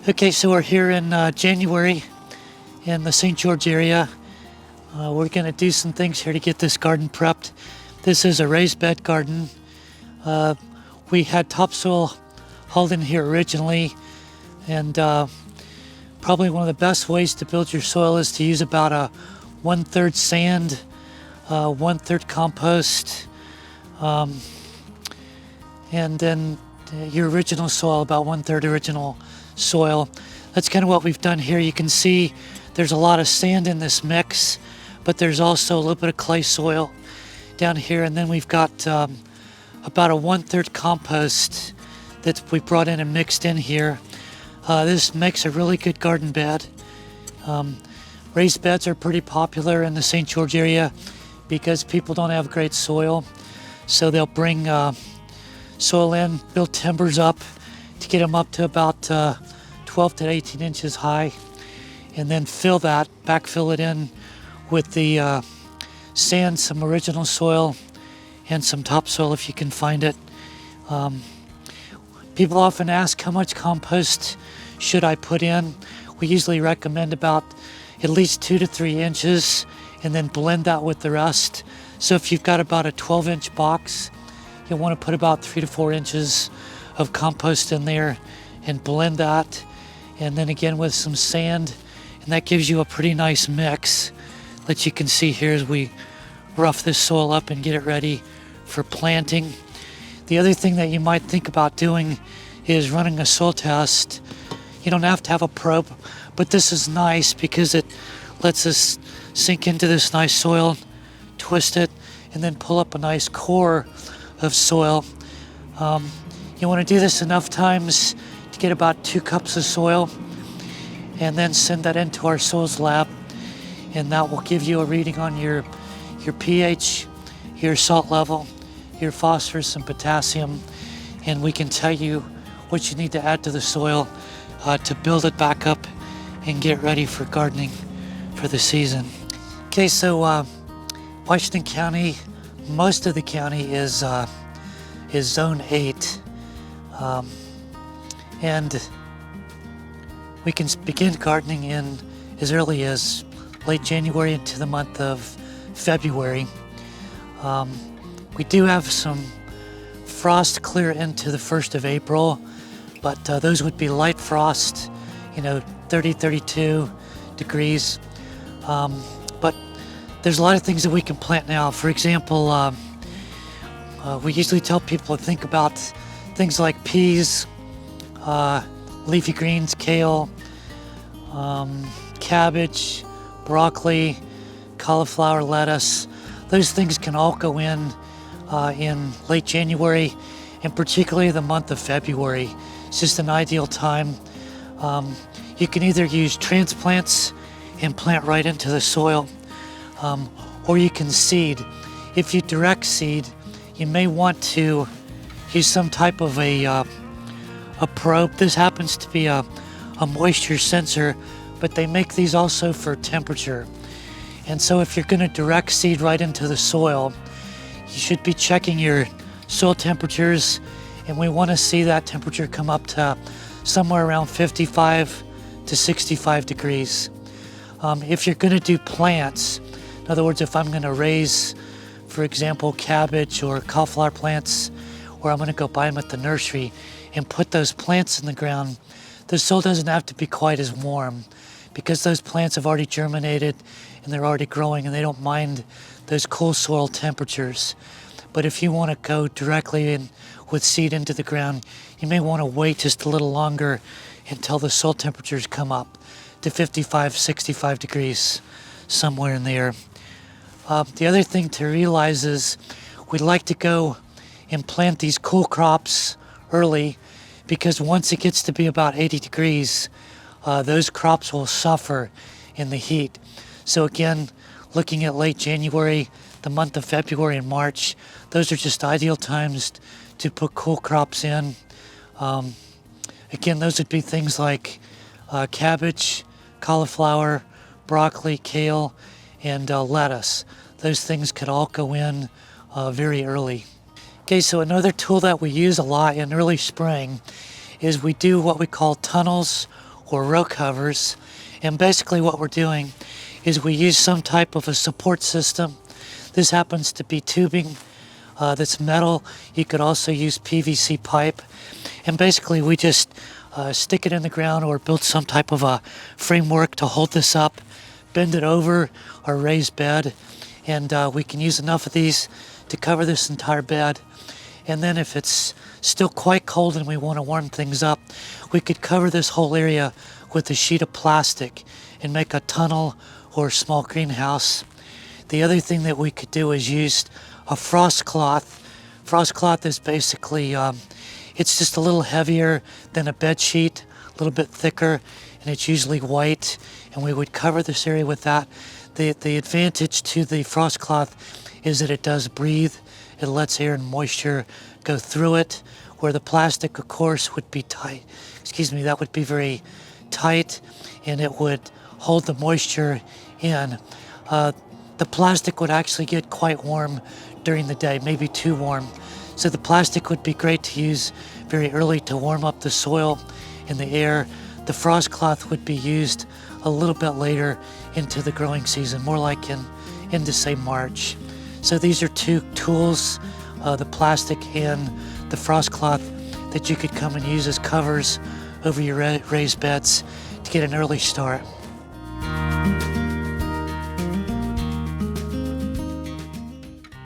Okay, so we're here in January in the St. George area. We're going to do some things here to get this garden prepped. This is a raised bed garden. We had topsoil hauled in here originally, and probably one of the best ways to build your soil is to use about a 1/3 sand, 1/3 compost, and then your original soil, about 1/3 original soil. That's kind of what we've done here. You can see there's a lot of sand in this mix, but there's also a little bit of clay soil down here, and then we've got about a 1/3 compost that we brought in and mixed in here. This makes a really good garden bed. Raised beds are pretty popular in the St. George area because people don't have great soil, so they'll bring soil in, build timbers up to get them up to about 12 to 18 inches high, and then backfill it in with the sand, some original soil, and some topsoil if you can find it. People often ask, how much compost should I put in? We usually recommend about at least 2 to 3 inches, and then blend that with the rest. So if you've got about a 12-inch box, you'll want to put about 3 to 4 inches of compost in there and blend that, and then again with some sand, and that gives you a pretty nice mix that you can see here as we rough this soil up and get it ready for planting. The other thing that you might think about doing is running a soil test. You don't have to have a probe, but this is nice because it lets us sink into this nice soil, twist it, and then pull up a nice core of soil. You want to do this enough times to get about 2 cups of soil, and then send that into our soils lab, and that will give you a reading on your pH, your salt level, your phosphorus and potassium, and we can tell you what you need to add to the soil to build it back up and get ready for gardening for the season. Okay, so Washington County, most of the county is zone 8, and we can begin gardening in as early as late January into the month of February. We do have some frost clear into the 1st of April, but those would be light frost, 30, 32 degrees. But there's a lot of things that we can plant now. For example, we usually tell people to think about things like peas, leafy greens, kale, cabbage, broccoli, cauliflower, lettuce. Those things can all go in late January, and particularly the month of February. It's just an ideal time. You can either use transplants and plant right into the soil, or you can seed. If you direct seed, you may want to use some type of a probe. This happens to be a moisture sensor, but they make these also for temperature. And so if you're going to direct seed right into the soil, you should be checking your soil temperatures, and we want to see that temperature come up to somewhere around 55 to 65 degrees. If you're going to do plants, in other words, if I'm going to raise, for example, cabbage or cauliflower plants, or I'm going to go buy them at the nursery and put those plants in the ground, the soil doesn't have to be quite as warm because those plants have already germinated and they're already growing, and they don't mind those cool soil temperatures. But if you want to go directly in with seed into the ground, you may want to wait just a little longer until the soil temperatures come up to 55, 65 degrees, somewhere in there. The other thing to realize is we'd like to go and plant these cool crops early, because once it gets to be about 80 degrees, those crops will suffer in the heat. So again, looking at late January, the month of February and March, those are just ideal times to put cool crops in. Again, those would be things like cabbage, cauliflower, broccoli, kale, and lettuce. Those things could all go in very early. Okay, so another tool that we use a lot in early spring is we do what we call tunnels or row covers. And basically what we're doing is we use some type of a support system. This happens to be tubing that's metal. You could also use PVC pipe. And basically we just stick it in the ground or build some type of a framework to hold this up, bend it over our raised bed, and we can use enough of these to cover this entire bed. And then if it's still quite cold and we want to warm things up, we could cover this whole area with a sheet of plastic and make a tunnel or a small greenhouse. The other thing that we could do is use a frost cloth. Frost cloth is basically, it's just a little heavier than a bed sheet, a little bit thicker, and it's usually white, and we would cover this area with that. The advantage to the frost cloth is that it does breathe. It lets air and moisture go through it, where the plastic, of course, would be tight. That would be very tight, and it would hold the moisture in. The plastic would actually get quite warm during the day, maybe too warm. So the plastic would be great to use very early to warm up the soil and the air. The frost cloth would be used a little bit later into the growing season, more like into say March. So these are two tools, the plastic and the frost cloth, that you could come and use as covers over your raised beds to get an early start.